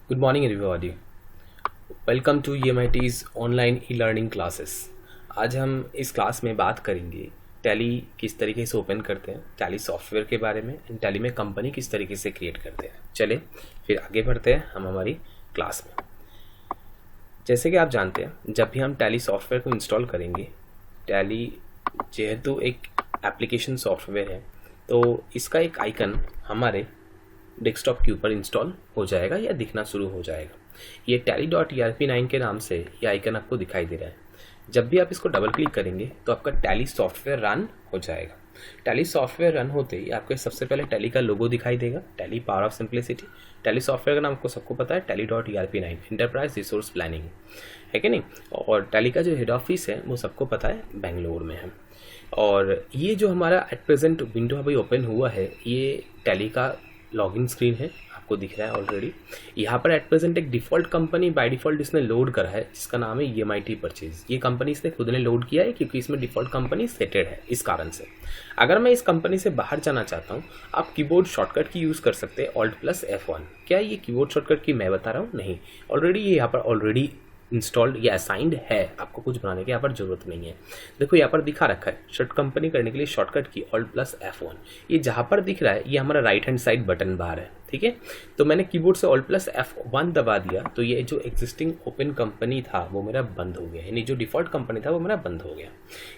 Good morning everybody. Welcome to EMIT's online e learning classes. आज हम इस class में बात करेंगे टैली किस तरीके से ओपन करते हैं, टैली सॉफ्टवेयर के बारे में, एंड टैली में कंपनी किस तरीके से क्रिएट करते हैं। चले फिर आगे बढ़ते हैं हम हमारी क्लास में। जैसे कि आप जानते हैं, जब भी हम टैली सॉफ्टवेयर को इंस्टॉल करेंगे, टैली जेहेतु एक एप्लीकेशन सॉफ्टवेयर है, तो इसका एक आइकन हमारे डेस्कटॉप के ऊपर इंस्टॉल हो जाएगा या दिखना शुरू हो जाएगा। ये tally.erp9 के नाम से ये आइकन आपको दिखाई दे रहा है। जब भी आप इसको डबल क्लिक करेंगे तो आपका टैली सॉफ्टवेयर रन हो जाएगा। टैली सॉफ्टवेयर रन होते ही आपको सबसे पहले टैली का लोगो दिखाई देगा, tally power of simplicity. Tally software का नाम आपको सबको पता है, tally.erp9 एंटरप्राइज रिसोर्स प्लानिंग है कि नहीं। और टैली का जो हेड ऑफिस है वो सबको पता है, बेंगलोर में है। और ये जो हमारा एट प्रेजेंट विंडो अभी ओपन हुआ है, ये टैली का लॉगिन स्क्रीन है, आपको दिख रहा है ऑलरेडी। यहाँ पर एट प्रेजेंट एक डिफ़ॉल्ट कंपनी बाय डिफ़ॉल्ट इसने लोड करा है, जिसका नाम है EMIT परचेज। ये कंपनी इसने खुद ने लोड किया है क्योंकि इसमें डिफ़ॉल्ट कंपनी सेटेड है, इस कारण से। अगर मैं इस कंपनी से बाहर जाना चाहता हूँ, आप कीबोर्ड शॉर्टकट की यूज़ कर सकते हैं, Alt+F1। क्या ये कीबोर्ड शॉर्टकट की मैं बता रहा हूँ? नहीं, ऑलरेडी ये यहाँ पर ऑलरेडी इंस्टॉल्ड या असाइंड है, आपको कुछ बनाने की यहाँ पर जरूरत नहीं है। देखो यहाँ पर दिखा रखा है शॉर्ट कंपनी करने के लिए शॉर्टकट की Alt+F1। ये जहाँ पर दिख रहा है ये हमारा राइट हैंड साइड बटन बार है, ठीक है। तो मैंने कीबोर्ड से Alt+F1 दबा दिया तो ये जो एग्जिस्टिंग ओपन कंपनी था वो मेरा बंद हो गया, यानी जो डिफ़ॉल्ट कंपनी था वो मेरा बंद हो गया।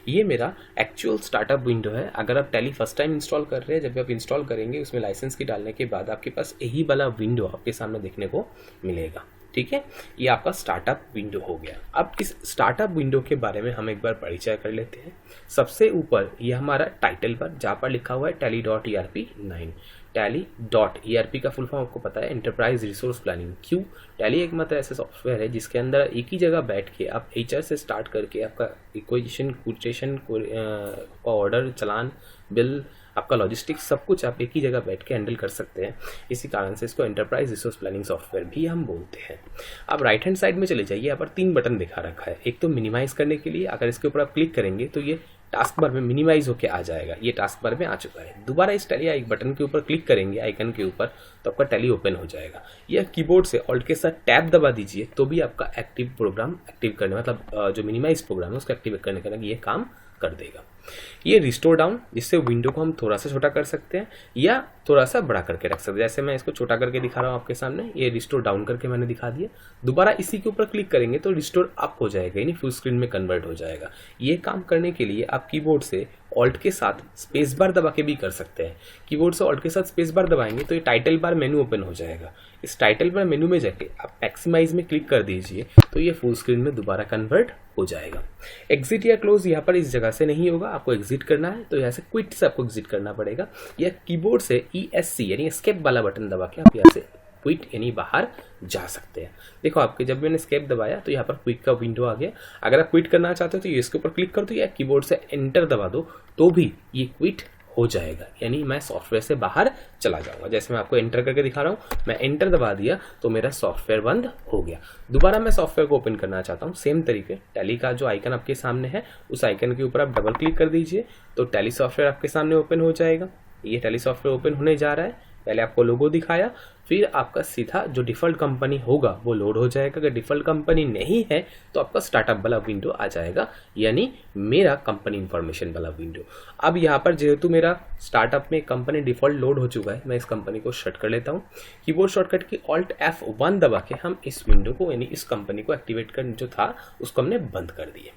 ये मेरा एक्चुअल स्टार्टअप विंडो है। अगर आप टैली फर्स्ट टाइम इंस्टॉल कर रहे हैं, जब भी आप इंस्टॉल करेंगे उसमें लाइसेंस की डालने के बाद आपके पास यही वाला विंडो आपके सामने देखने को मिलेगा, ठीक है। ये आपका स्टार्टअप विंडो हो गया। अब इस स्टार्टअप विंडो के बारे में हम एक बार परिचय कर लेते हैं। सबसे ऊपर ये हमारा टाइटल पर जहाँ पर लिखा हुआ है tally.erp9। tally.erp का फुल फॉर्म आपको पता है, एंटरप्राइज रिसोर्स प्लानिंग। क्यों? टैली एक मात्र ऐसा सॉफ्टवेयर है जिसके अंदर एक ही जगह बैठ के आप HR से स्टार्ट करके आपका इक्विजिशन, क्वोटेशन, ऑर्डर, चालान, बिल, आपका लॉजिस्टिक्स, सब कुछ आप एक ही जगह बैठ के हैंडल कर सकते हैं। इसी कारण से इसको एंटरप्राइज रिसोर्स प्लानिंग सॉफ्टवेयर भी हम बोलते हैं। अब राइट हैंड साइड में चले जाइए, यहाँ पर 3 बटन दिखा रखा है। एक तो मिनिमाइज करने के लिए, अगर इसके ऊपर आप क्लिक करेंगे तो ये टास्क बार में मिनिमाइज होकर आ जाएगा। ये टास्क बार में आ चुका है। दोबारा इस टैली एक बटन के ऊपर क्लिक करेंगे, आइकन के ऊपर, तो आपका टैली ओपन हो जाएगा। या कीबोर्ड से ऑल्ट के साथ टैब दबा दीजिए तो भी आपका एक्टिव प्रोग्राम एक्टिव करने, मतलब जो मिनिमाइज प्रोग्राम है उसको एक्टिवेट करने का ये काम कर देगा। ये रिस्टोर डाउन, जिससे विंडो को हम थोड़ा सा छोटा कर सकते हैं या थोड़ा सा बड़ा करके रख सकते हैं। जैसे मैं इसको छोटा करके दिखा रहा हूँ आपके सामने, ये रिस्टोर डाउन करके मैंने दिखा दिया। दोबारा इसी के ऊपर क्लिक करेंगे तो रिस्टोर अप हो जाएगा, यानी फुल स्क्रीन में कन्वर्ट हो जाएगा। ये काम करने के लिए आप कीबोर्ड से ऑल्ट के साथ स्पेस बार दबा के भी कर सकते हैं। कीबोर्ड से ऑल्ट के साथ स्पेस बार दबाएंगे तो ये टाइटल बार मेनू ओपन हो जाएगा। इस टाइटल बार मेनू में जाके आप मैक्सिमाइज में क्लिक कर दीजिए तो ये फुल स्क्रीन में दोबारा कन्वर्ट हो जाएगा। एग्जिट या क्लोज यहाँ पर इस जगह से नहीं होगा, आपको एग्जिट करना है तो यहाँ से क्विट से आपको एग्जिट करना पड़ेगा, या कीबोर्ड से ESC यानी एस्केप वाला बटन दबा के आप यहाँ से क्विट यानी बाहर जा सकते हैं। देखो आपके जब मैंने एस्केप दबाया तो यहाँ पर क्विट का विंडो आ गया। अगर आप क्विट करना चाहते हो तो ये इसके ऊपर क्लिक कर दो या कीबोर्ड से एंटर दबा दो तो भी ये क्विट हो जाएगा, यानी मैं सॉफ्टवेयर से बाहर चला जाऊंगा। जैसे मैं आपको एंटर करके दिखा रहा हूँ, मैं एंटर दबा दिया तो मेरा सॉफ्टवेयर बंद हो गया। दोबारा मैं सॉफ्टवेयर को ओपन करना चाहता हूँ, सेम तरीके टैली का जो आइकन आपके सामने है उस आइकन के ऊपर आप डबल क्लिक कर दीजिए तो टैली सॉफ्टवेयर आपके सामने ओपन हो जाएगा। ये टैली सॉफ्टवेयर ओपन होने जा रहा है। पहले आपको लोगो दिखाया, फिर आपका सीधा जो डिफ़ॉल्ट कंपनी होगा वो लोड हो जाएगा। अगर डिफ़ॉल्ट कंपनी नहीं है तो आपका स्टार्टअप वाला विंडो आ जाएगा, यानी मेरा कंपनी इंफॉर्मेशन वाला विंडो। अब यहाँ पर जेहेतु मेरा स्टार्टअप में कंपनी डिफ़ॉल्ट लोड हो चुका है, मैं इस कंपनी को शट कर लेता हूँ। कीबोर्ड शॉर्टकट की Alt+F1 दबा के हम इस विंडो को, यानी इस कंपनी को एक्टिवेट कर जो था उसको हमने बंद कर दिया।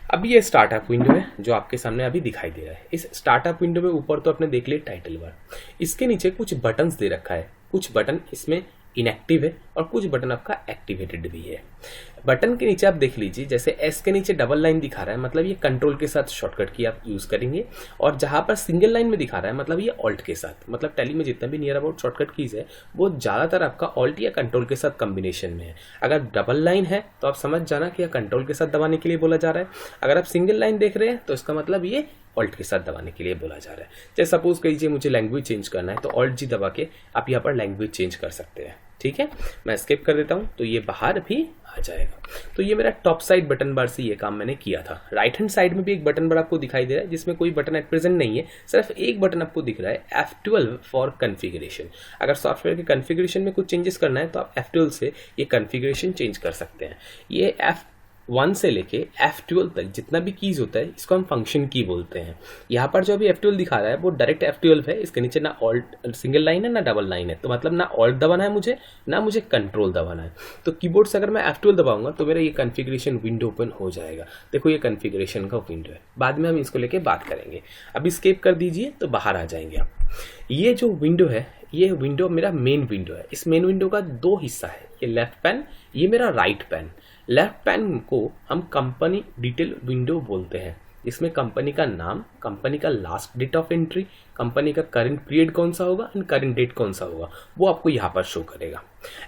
अब ये स्टार्टअप विंडो है जो आपके सामने अभी दिखाई दे रहा है। इस स्टार्टअप विंडो में ऊपर तो आपने देख लिया टाइटल बार, इसके नीचे कुछ बटन्स दे रखा है। कुछ बटन इसमें इनएक्टिव है और कुछ बटन आपका एक्टिवेटेड भी है। बटन के नीचे आप देख लीजिए, जैसे एस के नीचे डबल लाइन दिखा रहा है, मतलब ये कंट्रोल के साथ शॉर्टकट की आप यूज़ करेंगे। और जहाँ पर सिंगल लाइन में दिखा रहा है, मतलब ये ऑल्ट के साथ, मतलब टैली में जितना भी नियर अबाउट शॉर्टकट कीज है वो ज़्यादातर आपका ऑल्ट या कंट्रोल के साथ कॉम्बिनेशन में है। अगर डबल लाइन है तो आप समझ जाना कि यह कंट्रोल के साथ दबाने के लिए बोला जा रहा है। अगर आप सिंगल लाइन देख रहे हैं तो इसका मतलब ये ऑल्ट के साथ दबाने के लिए बोला जा रहा है। जैसे सपोज कीजिए मुझे लैंग्वेज चेंज करना है तो ऑल्ट जी दबा के आप यहाँ पर लैंग्वेज चेंज कर सकते हैं, ठीक है, मैं स्किप कर देता हूँ तो ये बाहर भी आ जाएगा। तो ये मेरा टॉप साइड बटन बार से ये काम मैंने किया था। राइट हैंड साइड में भी एक बटन बार आपको दिखाई दे रहा है जिसमें कोई बटन एट प्रेजेंट नहीं है, सिर्फ एक बटन आपको दिख रहा है F12 फॉर कॉन्फ़िगरेशन। अगर सॉफ्टवेयर के कॉन्फ़िगरेशन में कुछ चेंजेस करना है तो आप F12 से ये कॉन्फ़िगरेशन चेंज कर सकते हैं। ये F1 से लेके F12 तक जितना भी कीज होता है इसको हम फंक्शन की बोलते हैं। यहाँ पर जो अभी F12 दिखा रहा है वो डायरेक्ट F12 है, इसके नीचे ना ऑल्ट सिंगल लाइन है ना डबल लाइन है, तो मतलब ना ऑल्ट दबाना है मुझे ना मुझे कंट्रोल दबाना है। तो कीबोर्ड से अगर मैं F12 दबाऊंगा तो मेरा ये कॉन्फ़िगरेशन विंडो ओपन हो जाएगा। देखो ये कॉन्फ़िगरेशन का विंडो है, बाद में हम इसको लेके बात करेंगे। अभी स्केप कर दीजिए तो बाहर आ जाएंगे आप। ये जो विंडो है ये विंडो मेरा मेन विंडो है। इस मेन विंडो का दो हिस्सा है, ये लेफ्ट पैन, ये मेरा राइट पैन। लेफ्ट पैन को हम कंपनी डिटेल विंडो बोलते हैं। इसमें कंपनी का नाम, कंपनी का last date of entry, company का करंट पीरियड कौन सा होगा एंड करंट डेट कौन सा होगा वो आपको यहाँ पर शो करेगा।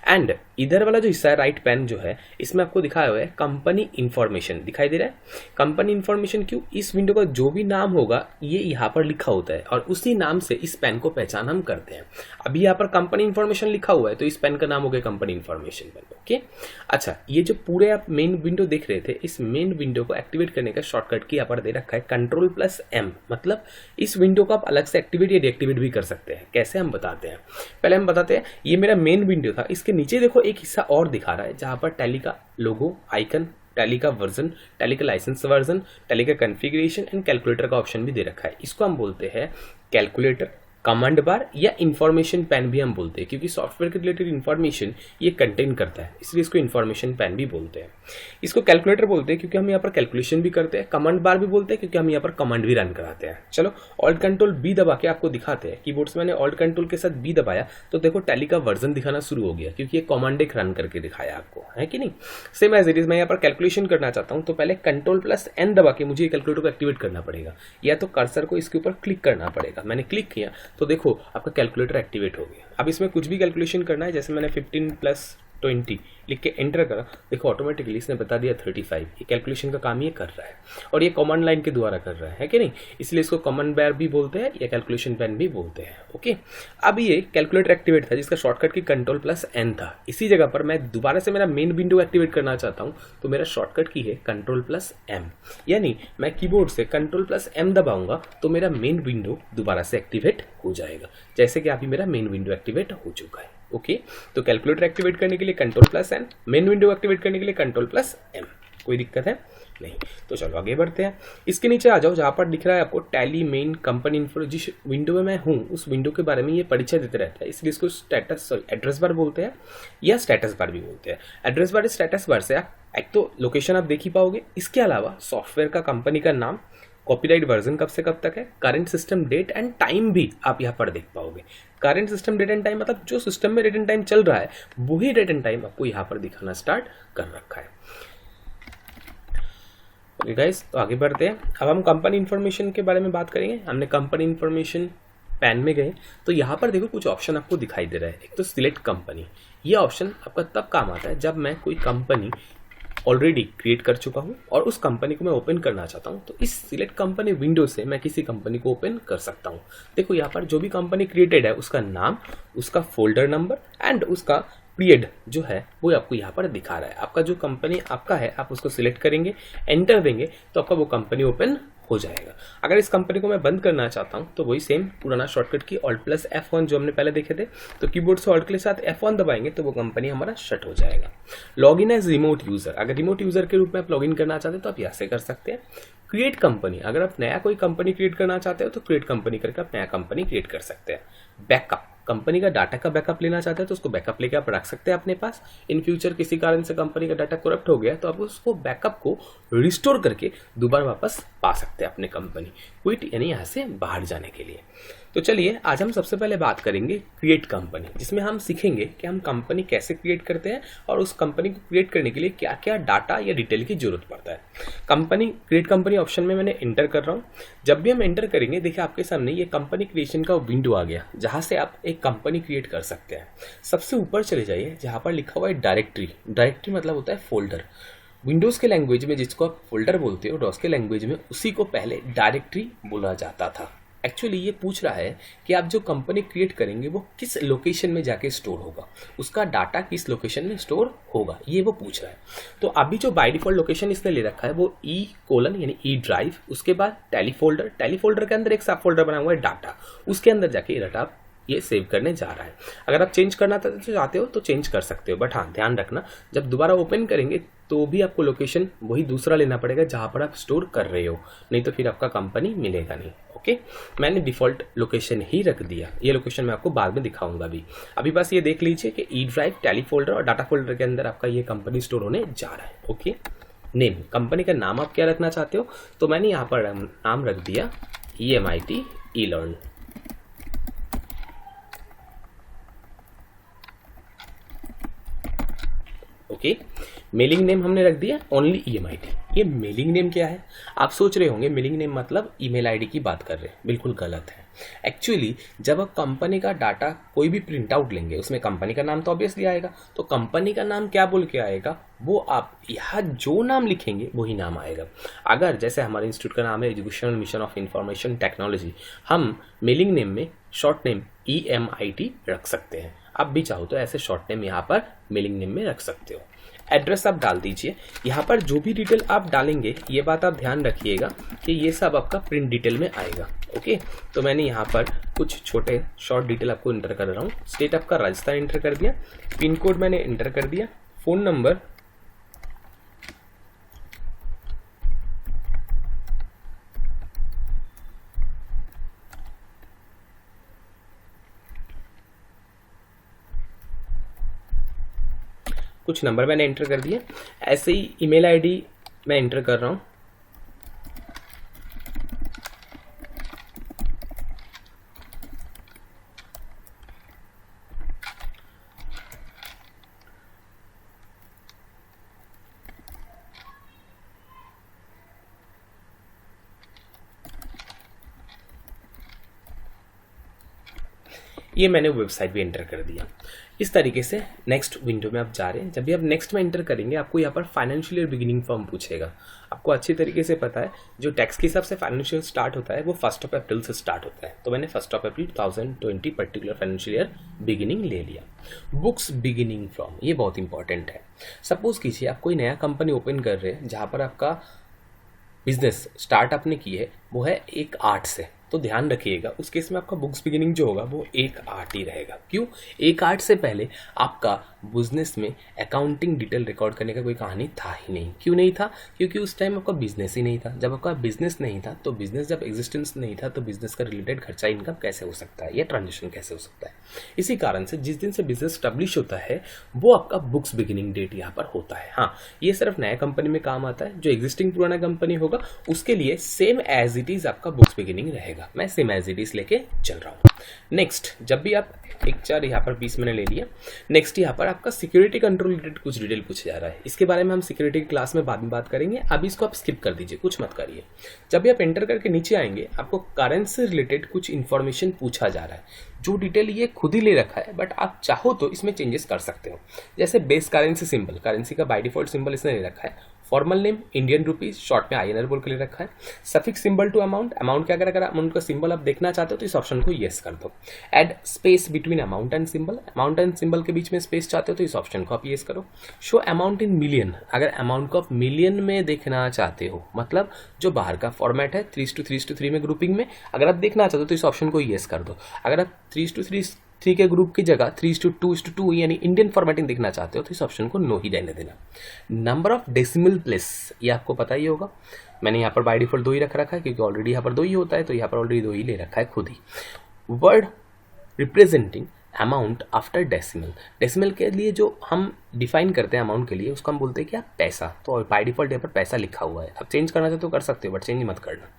एंड इधर वाला जो हिस्सा है राइट पैन जो है इसमें आपको दिखाया हुआ है कंपनी इंफॉर्मेशन दिखाई दे रहा है। कंपनी इंफॉर्मेशन क्यों, इस विंडो का जो भी नाम होगा ये यहाँ पर लिखा होता है और उसी नाम से इस पेन को पहचान हम करते हैं। अभी यहाँ पर कंपनी इंफॉर्मेशन लिखा हुआ है तो इस पेन का नाम हो गया कंपनी इंफॉर्मेशन पेन। ओके, अच्छा, ये जो पूरे आप मेन विंडो देख रहे थे इस मेन विंडो को एक्टिवेट करने का शॉर्टकट की यहाँ पर दे रखा है Ctrl+M। मतलब इस विंडो को आप अलग से एक्टिवेट या डीएक्टिवेट भी कर सकते हैं। कैसे हम बताते हैं, पहले हम बताते हैं। ये मेरा मेन विंडो था, इसके नीचे देखो एक हिस्सा और दिखा रहा है जहां पर टैली का लोगो, आइकन, टैली का वर्जन, टैली का लाइसेंस वर्जन, टैली का कॉन्फ़िगरेशन एंड कैलकुलेटर का ऑप्शन भी दे रखा है। इसको हम बोलते हैं कैलकुलेटर, कमांड बार या इंफॉर्मेशन पैन भी हम बोलते हैं, क्योंकि सॉफ्टवेयर के रिलेटेड इंफॉर्मेशन ये कंटेन करता है, इसलिए इसको इंफॉर्मेशन पैन भी बोलते हैं। इसको कैलकुलेटर बोलते हैं क्योंकि हम यहाँ पर कैलकुलेशन भी करते हैं। कमांड बार भी बोलते हैं क्योंकि हम यहाँ पर कमांड भी रन कराते हैं। चलो ऑल्ट कंट्रोल बी दबा के आपको दिखाते हैं। कीबोर्ड से मैंने ऑल्ट कंट्रोल के साथ बी दबाया तो देखो टैली का वर्जन दिखाना शुरू हो गया, क्योंकि ये कमांड एक रन करके दिखाया आपको, है कि नहीं। सेम एज इट इज, मैं यहाँ पर कैलकुलेशन करना चाहता हूँ तो पहले Ctrl+N दबा के मुझे कैलकुलेटर को एक्टिवेट करना पड़ेगा, या तो कर्सर को इसके ऊपर क्लिक करना पड़ेगा। मैंने क्लिक किया तो देखो आपका कैलकुलेटर एक्टिवेट हो गया। अब इसमें कुछ भी कैलकुलेशन करना है, जैसे मैंने 15+20 लिख के एंटर करा, देखो ऑटोमेटिकली इसने बता दिया 35। ये कैलकुलेशन का काम ये कर रहा है और ये कमांड लाइन के द्वारा कर रहा है कि नहीं, इसलिए इसको कमांड बार भी बोलते हैं या कैलकुलेशन पैन भी बोलते हैं। ओके, अब ये कैलकुलेटर एक्टिवेट था जिसका शॉर्टकट की Ctrl+N था। इसी जगह पर मैं दोबारा से मेरा मेन विंडो एक्टिवेट करना चाहता हूँ तो मेरा शॉर्टकट की है Ctrl+M, यानी मैं कीबोर्ड से Ctrl+M दबाऊंगा तो मेरा मेन विंडो दोबारा से एक्टिवेट हो जाएगा, जैसे कि अभी मेरा मेन विंडो एक्टिवेट हो चुका है। ओके, तो कैलकुलेटर एक्टिवेट करने के लिए Ctrl+N, मेन विंडो एक्टिवेट करने के लिए Ctrl+M। कोई दिक्कत है नहीं, तो चलो आगे बढ़ते हैं। इसके नीचे आ जाओ जहां पर दिख रहा है आपको टैली मेन कंपनी इन्फो। जिस विंडो में मैं हूं उस विंडो के बारे में ये परिचय देते रहता है, इसलिए इसको एड्रेस बार बोलते हैं या स्टेटस बार भी बोलते हैं। एड्रेस बार, स्टेटस बार से आप एक तो लोकेशन आप देख ही पाओगे, इसके अलावा सॉफ्टवेयर का कंपनी का नाम, कॉपीराइट वर्जन कब से कब तक है, current system date and time भी आप यहाँ पर देख पाओगे। Current system date and time मतलब जो सिस्टम में डेट एंड टाइम चल रहा है वही डेट एंड टाइम आपको यहाँ पर दिखाना स्टार्ट कर रखा है। ओके गाइस, तो आगे बढ़ते हैं। अब हम कंपनी इन्फॉर्मेशन के बारे में बात करेंगे। हमने कंपनी इन्फॉर्मेशन पैन में गए तो यहाँ पर देखो कुछ ऑप्शन आपको दिखाई दे रहा है। एक तो सिलेक्ट कंपनी, ये ऑप्शन आपका तब काम आता है जब मैं कोई कंपनी ऑलरेडी क्रिएट कर चुका हूं और उस कंपनी को मैं ओपन करना चाहता हूं, तो इस सिलेक्ट कंपनी विंडो से मैं किसी कंपनी को ओपन कर सकता हूं। देखो यहाँ पर जो भी कंपनी क्रिएटेड है उसका नाम, उसका फोल्डर नंबर एंड उसका पीरियड जो है वो आपको यहाँ पर दिखा रहा है। आपका जो कंपनी आपका है आप उसको सिलेक्ट करेंगे, एंटर देंगे तो आपका वो कंपनी ओपन हो जाएगा। अगर इस कंपनी को मैं बंद करना चाहता हूँ तो वही सेम पुराना शॉर्टकट की Alt+F1 जो हमने पहले देखे थे, तो कीबोर्ड से Alt के साथ F1 दबाएंगे तो वो कंपनी हमारा शट हो जाएगा। लॉगिन एज रिमोट यूजर, अगर रिमोट यूजर के रूप में आप लॉगिन करना चाहते हैं तो आप यहाँ से कर सकते हैं। क्रिएट कंपनी, अगर आप नया कोई कंपनी क्रिएट करना चाहते हो तो क्रिएट कंपनी करके आप नया कंपनी क्रिएट कर सकते हैं। बैकअप, कंपनी का डाटा का बैकअप लेना चाहते हैं तो उसको बैकअप लेके आप रख सकते हैं अपने पास। इन फ्यूचर किसी कारण से कंपनी का डाटा करप्ट हो गया तो आप उसको बैकअप को रिस्टोर करके दोबारा वापस पा सकते हैं अपने कंपनी, क्विट यानी यहाँ से बाहर जाने के लिए। तो चलिए आज हम सबसे पहले बात करेंगे क्रिएट कंपनी, जिसमें हम सीखेंगे कि हम कंपनी कैसे क्रिएट करते हैं और उस कंपनी को क्रिएट करने के लिए क्या क्या डाटा या डिटेल की जरूरत पड़ता है। कंपनी, क्रिएट कंपनी ऑप्शन में मैंने एंटर कर रहा हूँ। जब भी हम एंटर करेंगे देखिए आपके सामने ये कंपनी क्रिएशन का विंडो आ गया जहां से आप एक कंपनी क्रिएट कर सकते हैं। सबसे ऊपर चले जाइए जहां पर लिखा हुआ है डायरेक्टरी। डायरेक्टरी मतलब होता है फोल्डर। विंडोज के लैंग्वेज में जिसको आप फोल्डर बोलते हो, डॉस के लैंग्वेज में उसी को पहले डायरेक्टरी बोला जाता था। एक्चुअली ये पूछ रहा है कि आप जो कंपनी क्रिएट करेंगे वो किस लोकेशन में जाके स्टोर होगा, उसका डाटा किस लोकेशन में स्टोर होगा, ये वो पूछ रहा है। तो अभी जो बाय डिफॉल्ट लोकेशन इसने ले रखा है वो E: यानी ई ड्राइव, उसके बाद टेलीफोल्डर के अंदर एक सब फोल्डर बना हुआ है डाटा, उसके अंदर जाके ये डाटा ये सेव करने जा रहा है। अगर आप चेंज करना चाहते हो तो चेंज कर सकते हो, बट हाँ ध्यान रखना जब दोबारा ओपन करेंगे तो भी आपको लोकेशन वही दूसरा लेना पड़ेगा जहाँ पर आप स्टोर कर रहे हो, नहीं तो फिर आपका कंपनी मिलेगा नहीं। ओके, मैंने डिफ़ॉल्ट लोकेशन ही रख दिया, ये लोकेशन मैं आपको बाद में दिखाऊंगा। अभी बस ये देख लीजिए कि ई ड्राइव, टेलीफोल्डर और डाटा फोल्डर के अंदर आपका ये कंपनी स्टोर होने जा रहा है। ओके, नेम, कंपनी का नाम आप क्या रखना चाहते हो, तो मैंने यहाँ पर नाम रख दिया EMIT E-Learn। Okay, mailing name हमने रख दिया ओनली EMIT। ये मेलिंग नेम क्या है, आप सोच रहे होंगे मेलिंग नेम मतलब ईमेल आईडी की बात कर रहे हैं, बिल्कुल गलत है। एक्चुअली जब आप कंपनी का डाटा कोई भी प्रिंट आउट लेंगे उसमें कंपनी का नाम तो ऑब्वियसली आएगा, तो कंपनी का नाम क्या बोल के आएगा, वो आप यहाँ जो नाम लिखेंगे वही नाम आएगा। अगर जैसे हमारे इंस्टीट्यूट का नाम है educational mission of information technology, हम मेलिंग नेम में शॉर्ट नेम EMIT रख सकते हैं। आप भी चाहो तो ऐसे शॉर्ट नेम यहाँ पर मेलिंग नेम में रख सकते हो। एड्रेस आप डाल दीजिए, यहाँ पर जो भी डिटेल आप डालेंगे ये बात आप ध्यान रखिएगा कि ये सब आपका प्रिंट डिटेल में आएगा। ओके, तो मैंने यहाँ पर कुछ छोटे शॉर्ट डिटेल आपको इंटर कर रहा हूँ। स्टेट आपका राजस्थान इंटर कर दिया, पिन कोड मैंने इंटर कर दिया, फ़ोन नंबर कुछ नंबर मैंने एंटर कर दिया, ऐसे ही ईमेल आईडी मैं एंटर कर रहा हूँ। ये मैंने वेबसाइट भी एंटर कर दिया। इस तरीके से नेक्स्ट विंडो में आप जा रहे हैं। जब भी आप नेक्स्ट में एंटर करेंगे आपको यहाँ पर फाइनेंशियल ईयर बिगिनिंग फॉर्म पूछेगा। आपको अच्छी तरीके से पता है जो टैक्स के हिसाब से फाइनेंशियल स्टार्ट होता है वो 1 अप्रैल से स्टार्ट होता है, तो मैंने 1 अप्रैल 2020 पर्टिकुलर फाइनेंशियल ईयर बिगिनिंग ले लिया। बुक्स बिगिनिंग फ्रॉम, ये बहुत इंपॉर्टेंट है। सपोज कीजिए आप कोई नया कंपनी ओपन कर रहे हैं जहाँ पर आपका बिजनेस स्टार्ट आपने की है वो है 1/8 से, तो ध्यान रखिएगा उस केस में आपका बुक्स बिगिनिंग जो होगा वो 1/8 ही रहेगा। क्यों 1/8 से पहले आपका बिजनेस में अकाउंटिंग डिटेल रिकॉर्ड करने का कोई कहानी था ही नहीं। क्यों नहीं था, क्योंकि उस टाइम आपका बिजनेस ही नहीं था। जब आपका बिजनेस नहीं था तो बिजनेस जब एग्जिस्टेंस नहीं था तो बिजनेस का रिलेटेड खर्चा इनकम कैसे हो सकता है या ट्रांजेक्शन कैसे हो सकता है। इसी कारण से जिस दिन से बिजनेस स्टैब्लिश होता है वो आपका बुक्स बिगिनिंग डेट यहाँ पर होता है। हाँ, ये सिर्फ नया कंपनी में काम आता है। जो एग्जिस्टिंग पुराना कंपनी होगा उसके लिए सेम एज इट इज आपका बुक्स बिगिनिंग रहेगा। मैं सेम एज इट इज लेके चल रहा हूँ। नेक्स्ट, जब भी आप एक 4 यहाँ पर 20 मैंने ले लिया। नेक्स्ट यहाँ पर आपका सिक्योरिटी कंट्रोल रिलेटेड कुछ डिटेल पूछा जा रहा है। इसके बारे में हम सिक्योरिटी की क्लास में बाद में बात करेंगे, अभी इसको आप स्किप कर दीजिए, कुछ मत करिए। जब भी आप एंटर करके नीचे आएंगे आपको करेंसी से रिलेटेड कुछ इन्फॉर्मेशन पूछा जा रहा है। जो डिटेल ये खुद ही ले रखा है बट आप चाहो तो इसमें चेंजेस कर सकते हो। जैसे बेस करेंसी सिंबल, करेंसी का बाय डिफॉल्ट सिंबल इसने ले रखा है। Formal name Indian rupees, short में INR बोल के ले रखा है। Suffix symbol to amount, amount के अगर अमाउंट का सिंबल आप देखना चाहते हो तो इस ऑप्शन को येस कर दो। Add space between amount and symbol, amount and symbol के बीच में स्पेस चाहते हो तो इस ऑप्शन को आप येस करो। शो अमाउंट इन मिलियन, अगर अमाउंट को आप मिलियन में देखना चाहते हो, मतलब जो बाहर का फॉर्मेट है 3:3:3 में ग्रुपिंग में, अगर आप देखना चाहते हो तो इस ऑप्शन को येस कर दो। अगर आप 3:3 के ग्रुप की जगह 3:2:2 यानी इंडियन फॉर्मेटिंग देखना चाहते हो तो इस ऑप्शन को नो ही रहने देना। नंबर ऑफ डेसिमल प्लेस, ये आपको पता ही होगा, मैंने यहाँ पर बाय डिफॉल्ट 2 ही रखा है क्योंकि ऑलरेडी यहाँ पर 2 ही होता है, तो यहाँ पर ऑलरेडी 2 ही ले रखा है खुद ही। Word representing amount after decimal, decimal के लिए जो हम डिफाइन करते हैं अमाउंट के लिए उसको हम बोलते हैं क्या, पैसा। तो बाय डिफॉल्ट यहाँ पर पैसा लिखा हुआ है, आप चेंज करना चाहते तो कर सकते हो बट चेंज मत करना।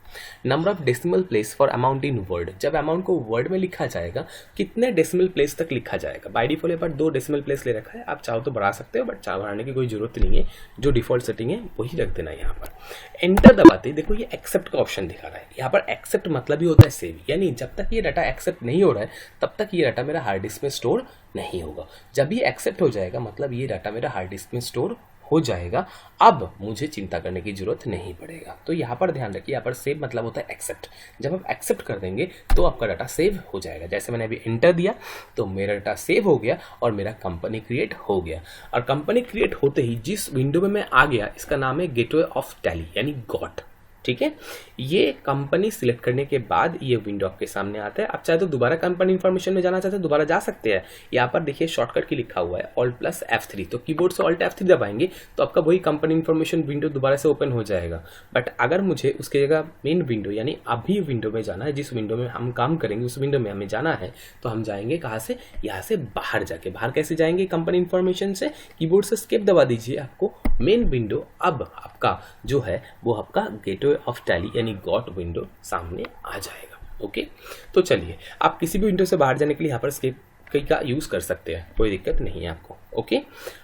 Number of decimal place for amount in word, जब अमाउंट को वर्ड में लिखा जाएगा कितने डेसिमल प्लेस तक लिखा जाएगा। बाय डिफॉल्ट यहाँ पर 2 डेसिमल प्लेस ले रखा है, आप चाहो तो बढ़ा सकते हो बट चाहो बढ़ाने की कोई जरूरत नहीं है, जो डिफॉल्ट सेटिंग है वही रख देना। यहाँ पर एंटर दबाते देखो ये एक्सेप्ट का ऑप्शन दिखा रहा है। यहाँ पर एक्सेप्ट मतलब ही होता है सेव, यानी जब तक ये डाटा एक्सेप्ट नहीं हो रहा है तब तक ये डाटा मेरा हार्ड डिस्क में स्टोर नहीं होगा। जब ये एक्सेप्ट हो जाएगा मतलब ये डाटा मेरा हार्ड डिस्क में स्टोर हो जाएगा। अब मुझे चिंता करने की जरूरत नहीं पड़ेगा। तो यहाँ पर ध्यान रखिए, यहाँ पर सेव मतलब होता है एक्सेप्ट। जब आप एक्सेप्ट कर देंगे तो आपका डाटा सेव हो जाएगा। जैसे मैंने अभी एंटर दिया तो मेरा डाटा सेव हो गया और मेरा कंपनी क्रिएट हो गया। और कंपनी क्रिएट होते ही जिस विंडो में मैं आ गया, इसका नाम है गेटवे ऑफ टैली यानी गॉट। ठीक है, ये कंपनी सिलेक्ट करने के बाद ये विंडो आपके सामने आता है। आप चाहे तो दोबारा कंपनी इन्फॉर्मेशन में जाना चाहते हैं, दोबारा जा सकते हैं। यहाँ पर देखिए शॉर्टकट की लिखा हुआ है Alt प्लस F3, तो कीबोर्ड से Alt F3 दबाएंगे तो आपका वही कंपनी इन्फॉर्मेशन विंडो दोबारा से ओपन हो जाएगा। बट अगर मुझे उसकी जगह मेन विंडो यानी अभी विंडो में जाना है, जिस विंडो में हम काम करेंगे उस विंडो में हमें जाना है, तो हम जाएंगे कहाँ से, यहाँ से बाहर जाके। बाहर कैसे जाएंगे कंपनी इन्फॉर्मेशन से, कीबोर्ड से स्केप दबा दीजिए, आपको मेन विंडो अब आपका जो है वो आपका गेटवे ऑफ टैली यानी गॉट विंडो सामने आ जाएगा। ओके, तो चलिए आप किसी भी विंडो से बाहर जाने के लिए यहाँ पर स्केप कई का यूज़ कर सकते हैं, कोई दिक्कत नहीं है आपको। ओके,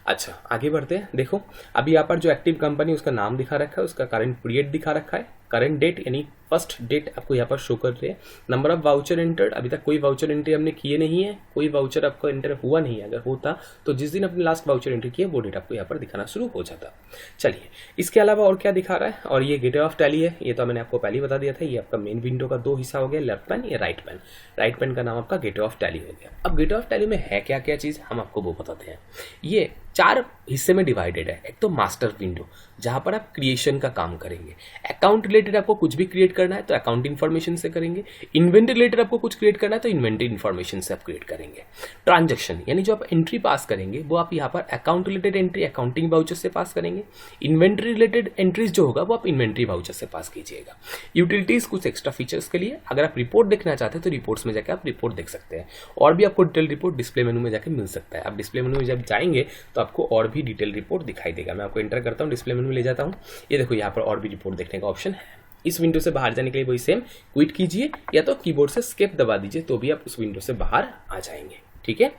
अच्छा आगे बढ़ते हैं। देखो अभी यहाँ पर जो एक्टिव कंपनी उसका नाम दिखा रखा है, उसका करंट पीरियड दिखा रखा है, करंट डेट यानी फर्स्ट डेट आपको यहाँ पर शो कर रही है। नंबर ऑफ वाउचर एंटर्ड, अभी तक कोई वाउचर एंट्री हमने किए नहीं है, कोई वाउचर आपको एंटर हुआ नहीं है। अगर होता तो जिस दिन अपने लास्ट वाउचर एंट्री किया वो डेट आपको यहाँ पर दिखाना शुरू हो जाता। चलिए इसके अलावा और क्या दिखा रहा है, और ये गेटवे ऑफ टैली है, ये तो मैंने आपको पहले ही बता दिया था। ये आपका मेन विंडो का दो हिस्सा हो गया, लेफ्ट पैन या राइट पैन। राइट पैन का नाम आपका गेटवे ऑफ टैली हो गया। अब गेटवे ऑफ टैली में है क्या क्या चीज़, हम आपको वो बताते हैं। ये 4 हिस्से में डिवाइडेड है। एक तो मास्टर विंडो जहां पर आप क्रिएशन का काम करेंगे, अकाउंट रिलेटेड आपको कुछ भी क्रिएट करना है तो अकाउंट इन्फॉर्मेशन से करेंगे, इन्वेंटरी रिलेटेड आपको कुछ क्रिएट करना है तो इन्वेंटरी इन्फॉर्मेशन से आप क्रिएट करेंगे। ट्रांजैक्शन यानी जो आप एंट्री पास करेंगे वो आप यहाँ पर account related entry accounting voucher से पास करेंगे। इन्वेंटरी रिलेटेड एंट्रीज जो होगा वो आप इन्वेंटरी वाउचर से पास कीजिएगा। यूटिलिटीज कुछ एक्स्ट्रा फीचर्स के लिए, अगर आप रिपोर्ट देखना चाहते हैं तो रिपोर्ट्स में जाकर आप रिपोर्ट देख सकते हैं, और भी आपको डिटेल रिपोर्ट डिस्प्ले मेनू में जाकर मिल सकता है। आप डिस्प्ले मेनू में जब जाएंगे तो आपको और भी डिटेल रिपोर्ट दिखाई देगा। मैं आपको एंटर करता हूँ, डिस्प्ले मेनू में ले जाता हूँ। ये देखो यहाँ पर और भी रिपोर्ट देखने का ऑप्शन है। इस विंडो से बाहर जाने के लिए वही सेम क्विट कीजिए या तो कीबोर्ड से स्केप दबा दीजिए तो भी आप उस विंडो से बाहर आ जाएंगे। ठीक है,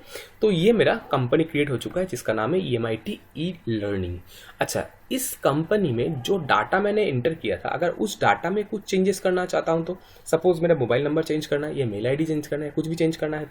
तो ये मेरा कंपनी क्रिएट हो चुका है जिसका नाम है EMIT ई-लर्निंग। अच्छा, इस कंपनी में जो डाटा मैंने एंटर किया था, अगर उस डाटा में कुछ चेंजेस करना चाहता हूं तो सपोज मेरा मोबाइल नंबर चेंज करना है या मेल आईडी चेंज करना है, कुछ भी चेंज करना है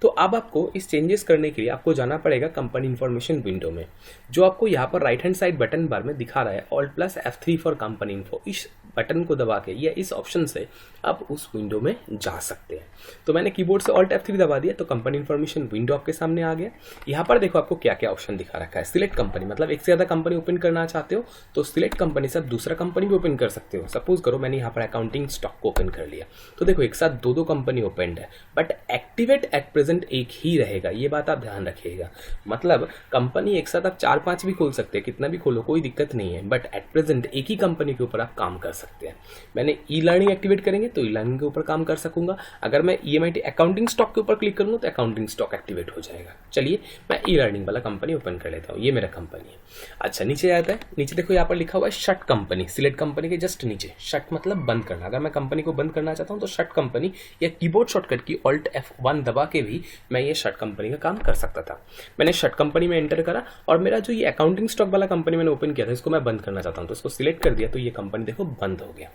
तो अब आपको इस चेंजेस करने के लिए आपको जाना पड़ेगा कंपनी इन्फॉर्मेशन विंडो में, जो आपको यहाँ पर राइट हैंड साइड बटन बार में दिखा रहा है Alt plus F3 for company info. इस बटन को दबा के या इस ऑप्शन से आप उस विंडो में जा सकते हैं। तो मैंने कीबोर्ड से Alt F3 दबा दिया तो कंपनी इन्फॉर्मेशन विंडो आपके सामने आ गया। यहाँ पर देखो आपको क्या क्या ऑप्शन दिखा रखा है। सिलेक्ट कंपनी मतलब एक से ज़्यादा कंपनी ओपन करना चाहते हो तो सिलेक्ट कंपनी से आप दूसरा कंपनी भी ओपन कर सकते हो। सपोज करो मैंने यहाँ पर अकाउंटिंग स्टॉक को ओपन कर लिया तो देखो एक साथ दो कंपनी ओपन है, बट एक्टिवेट एट प्रेजेंट एक ही रहेगा, ये बात आप ध्यान रखिएगा। मतलब कंपनी एक साथ आप 4-5 भी खोल सकते हैं, कितना भी खोलो कोई दिक्कत नहीं है, बट एट प्रेजेंट एक ही कंपनी के ऊपर आप काम कर सकते हैं। मैंने ई-लर्निंग एक्टिवेट करेंगे तो ई-लर्निंग के ऊपर काम कर सकूंगा। अगर मैं EMIT अकाउंटिंग स्टॉक के ऊपर क्लिक करूंगा तो अकाउंटिंग स्टॉक एक्टिवेट हो जाएगा। चलिए मैं ई-लर्निंग वाला कंपनी ओपन कर लेता हूँ, ये मेरा कंपनी है। अच्छा नीचे आता है, नीचे देखो यहाँ पर लिखा हुआ है शट कंपनी। सिलेक्ट कंपनी के जस्ट नीचे शट मतलब बंद करना। अगर मैं कंपनी को बंद करना चाहता हूँ तो शट कंपनी या कीबोर्ड शॉर्टकट की Alt F1 दबा के भी मैं ये शट कंपनी का काम कर सकता था। मैंने शट कंपनी में एंटर करा और मेरा जो ये अकाउंटिंग स्टॉक वाला कंपनी मैंने ओपन किया था इसको मैं बंद करना चाहता हूँ तो इसको सिलेक्ट कर दिया तो ये कंपनी देखो बंद हो गया।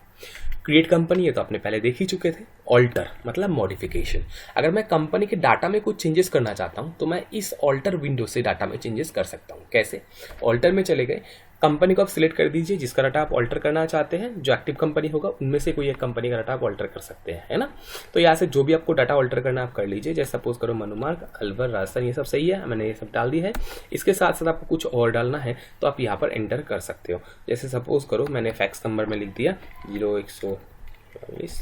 क्रिएट कंपनी है तो आपने पहले देख ही चुके थे। ऑल्टर मतलब मॉडिफिकेशन, अगर मैं कंपनी के डाटा में कुछ चेंजेस करना चाहता हूं तो मैं इस ऑल्टर विंडो से डाटा में चेंजेस कर सकता हूं। कैसे, ऑल्टर में चले गए, कंपनी को आप सिलेक्ट कर दीजिए जिसका डाटा आप ऑल्टर करना चाहते हैं। जो एक्टिव कंपनी होगा उनमें से कोई एक कंपनी का डाटा आप ऑल्टर कर सकते हैं, है ना। तो यहाँ से जो भी आपको डाटा ऑल्टर करना आप कर लीजिए। जैसे सपोज करो मनुमार्ग, अलवर, राजस्थान, ये सब सही है, मैंने ये सब डाल दिया है। इसके साथ साथ आपको कुछ और डालना है तो आप यहाँ पर एंटर कर सकते हो। जैसे सपोज करो मैंने फैक्स नंबर में लिख दिया 0124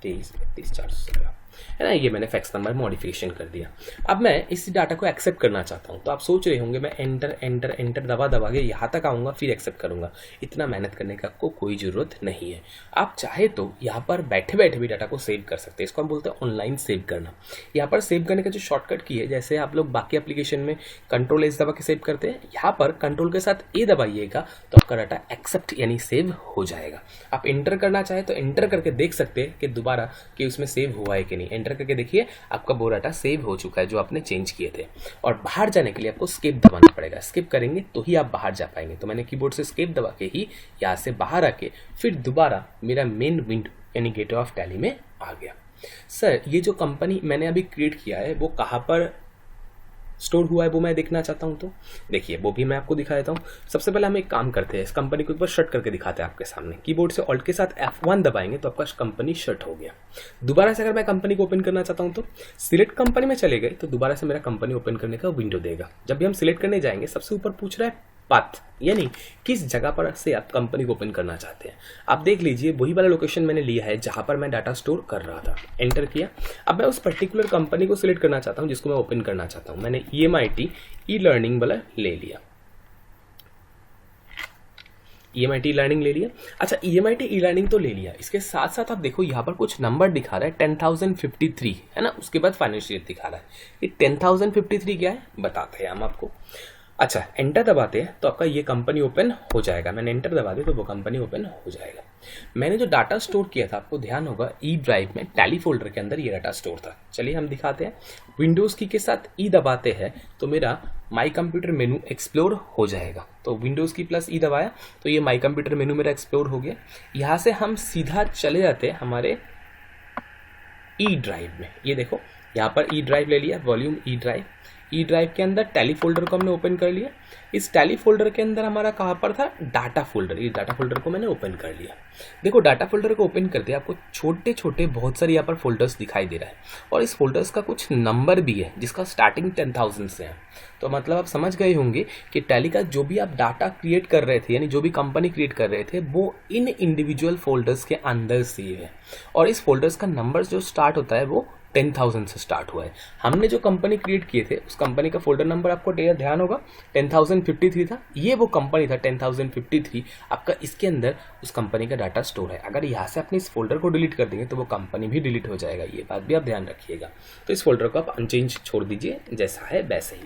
23 है ना, ये मैंने फैक्स नंबर मॉडिफिकेशन कर दिया। अब मैं इस डाटा को एक्सेप्ट करना चाहता हूँ तो आप सोच रहे होंगे मैं एंटर एंटर एंटर दबा दबा के यहाँ तक आऊँगा फिर एक्सेप्ट करूँगा। इतना मेहनत करने का आपको कोई ज़रूरत नहीं है। आप चाहे तो यहाँ पर बैठे बैठे भी डाटा को सेव कर सकते हैं। इसको हम बोलते हैं ऑनलाइन सेव करना। यहाँ पर सेव करने का जो शॉर्टकट की है, जैसे आप लोग बाकी एप्लीकेशन में Ctrl+S दबा के सेव करते हैं, यहाँ पर कंट्रोल के साथ ए दबाइएगा तो आपका डाटा एक्सेप्ट यानी सेव हो जाएगा। आप एंटर करना चाहे तो एंटर करके देख सकते हैं कि दोबारा कि उसमें सेव हुआ है कि नहीं। एंटर करके देखिए आपका वो डाटा सेव हो चुका है जो आपने चेंज किए थे। और बाहर जाने के लिए आपको स्केप दबाना पड़ेगा। स्केप करेंगे तो ही आप बाहर जा पाएंगे। तो मैंने कीबोर्ड से स्केप दबा के ही यहाँ से बाहर आके फिर दोबारा मेरा मेन विंडो यानी गेटवे ऑफ टैली में आ गया। सर ये जो कंपनी मैंने अभी क्रिएट किया है वो कहाँ पर स्टोर हुआ है वो मैं देखना चाहता हूँ तो देखिए वो भी मैं आपको दिखा देता हूँ। सबसे पहले हम एक काम करते हैं, इस कंपनी को एक बार शट करके दिखाते हैं आपके सामने। कीबोर्ड से ऑल्ट के साथ F1 दबाएंगे तो आपका कंपनी शट हो गया। दोबारा से अगर मैं कंपनी को ओपन करना चाहता हूँ तो सिलेक्ट कंपनी में चले गए तो दोबारा से मेरा कंपनी ओपन करने का विंडो देगा। जब भी हम सिलेक्ट करने जाएंगे सबसे ऊपर पूछ रहा है पाथ, यानी किस जगह पर से आप कंपनी को ओपन करना चाहते हैं। आप देख लीजिए वही वाला लोकेशन मैंने लिया है जहां पर मैं डाटा स्टोर कर रहा था। एंटर किया। अब मैं उस पर्टिकुलर कंपनी को सिलेक्ट करना चाहता हूं जिसको मैं ओपन करना चाहता हूं। मैंने EMIT ई-लर्निंग वाला ले लिया। EMIT ई-लर्निंग ले लिया। अच्छा, EMIT ई-लर्निंग तो ले लिया, इसके साथ साथ आप देखो यहाँ पर कुछ नंबर दिखा रहा है 10,053 है ना, उसके बाद फाइनेंशियल दिखा रहा है। ये 10,053 क्या है बताते हैं हम आपको। अच्छा, एंटर दबाते हैं तो आपका ये कंपनी ओपन हो जाएगा। मैंने एंटर दबा दिया तो वो कंपनी ओपन हो जाएगा। मैंने जो डाटा स्टोर किया था आपको ध्यान होगा ई ड्राइव में टैली फोल्डर के अंदर ये डाटा स्टोर था। चलिए हम दिखाते हैं। विंडोज़ की के साथ ई दबाते हैं तो मेरा माई कंप्यूटर मेनू एक्सप्लोर हो जाएगा। तो विंडोज़ की प्लस ई दबाया तो ये माई कंप्यूटर मेनू मेरा एक्सप्लोर हो गया। यहाँ से हम सीधा चले जाते हैं हमारे ई ड्राइव में। ये देखो यहाँ पर ई ड्राइव ले लिया, वॉल्यूम ई ड्राइव के अंदर टैली फोल्डर को हमने ओपन कर लिया। इस टैली फोल्डर के अंदर हमारा कहाँ पर था, डाटा फोल्डर। ये डाटा फोल्डर को मैंने ओपन कर लिया। देखो डाटा फोल्डर को ओपन करते आपको छोटे छोटे बहुत सारे यहाँ पर फोल्डर्स दिखाई दे रहा है और इस फोल्डर्स का कुछ नंबर भी है जिसका स्टार्टिंग 10,000 से है। तो मतलब आप समझ गए होंगे कि टैली का जो भी आप डाटा क्रिएट कर रहे थे, यानी जो भी कंपनी क्रिएट कर रहे थे, वो इन इंडिविजुअल फोल्डर्स के अंदर से है और इस फोल्डर्स का नंबर जो स्टार्ट होता है वो 10,000 से स्टार्ट हुआ है। हमने जो कंपनी क्रिएट किए थे उस कंपनी का फोल्डर नंबर आपको ध्यान होगा 10,053 था। ये वो कंपनी था 10,053 आपका, इसके अंदर उस कंपनी का डाटा स्टोर है। अगर यहाँ से अपने इस फोल्डर को डिलीट कर देंगे तो वो कंपनी भी डिलीट हो जाएगा, ये बात भी आप ध्यान रखिएगा। तो इस फोल्डर को आप अनचेंज छोड़ दीजिए, जैसा है वैसे ही।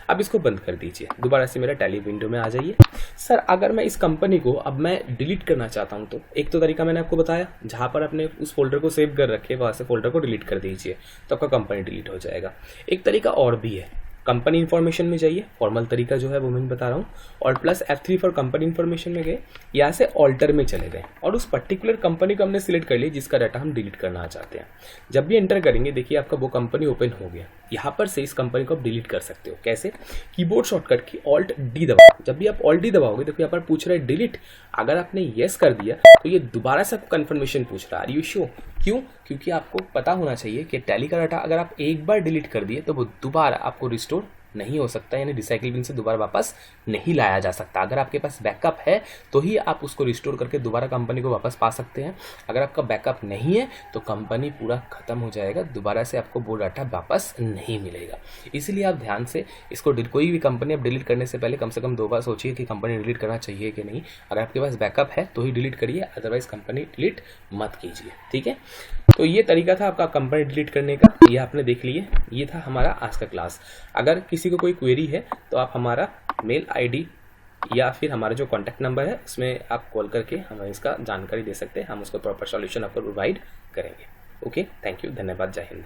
अब इसको बंद कर दीजिए। दोबारा से मेरा टैली विंडो में आ जाइए। सर अगर मैं इस कंपनी को अब मैं डिलीट करना चाहता हूँ तो एक तो तरीका मैंने आपको बताया, जहाँ पर अपने उस फोल्डर को सेव कर रखे वहाँ से फोल्डर को डिलीट कर दीजिए तो आपका कंपनी डिलीट हो जाएगा। एक तरीका और भी है, कंपनी इन्फॉर्मेशन में जाइए, फॉर्मल तरीका जो है वो मैं बता रहा हूँ, और plus F3 for company information में गए, यहाँ से ऑल्टर में चले गए और उस पर्टिकुलर कंपनी को हमने सिलेक्ट कर लिया जिसका डाटा हम डिलीट करना चाहते हैं। जब भी एंटर करेंगे देखिए आपका वो कंपनी ओपन हो गया। यहाँ पर से इस कंपनी को आप डिलीट कर सकते हो। कैसे? कीबोर्ड शॉर्टकट की Alt-D दबाओ। जब भी आप Alt-D दबाओगे देखो यहाँ पर पूछ रहा है डिलीट। अगर आपने येस कर दिया तो ये दोबारा से आपको कन्फर्मेशन पूछ रहा है, आर यू श्योर? क्यों? क्योंकि आपको पता होना चाहिए कि टैली का डाटा अगर आप एक बार डिलीट कर दिए तो वो दोबारा आपको रिस्टोर नहीं हो सकता, यानी रिसाइकिल बिन से दोबारा वापस नहीं लाया जा सकता। अगर आपके पास बैकअप है तो ही आप उसको रिस्टोर करके दोबारा कंपनी को वापस पा सकते हैं। अगर आपका बैकअप नहीं है तो कंपनी पूरा खत्म हो जाएगा, दोबारा से आपको वो डाटा वापस नहीं मिलेगा। इसीलिए आप ध्यान से इसको कोई भी कंपनी आप डिलीट करने से पहले कम से कम 2 बार सोचिए कि कंपनी डिलीट करना चाहिए कि नहीं। अगर आपके पास बैकअप है तो ही डिलीट करिए, अदरवाइज कंपनी डिलीट मत कीजिए। ठीक है, तो ये तरीका था आपका कंपनी डिलीट करने का, ये आपने देख लिए। ये था हमारा आज का क्लास। अगर किसी को कोई क्वेरी है तो आप हमारा मेल आईडी या फिर हमारा जो कॉन्टैक्ट नंबर है उसमें आप कॉल करके हमें इसका जानकारी दे सकते हैं, हम उसको प्रॉपर सॉल्यूशन आपको प्रोवाइड करेंगे। ओके, थैंक यू, धन्यवाद, जय हिंद।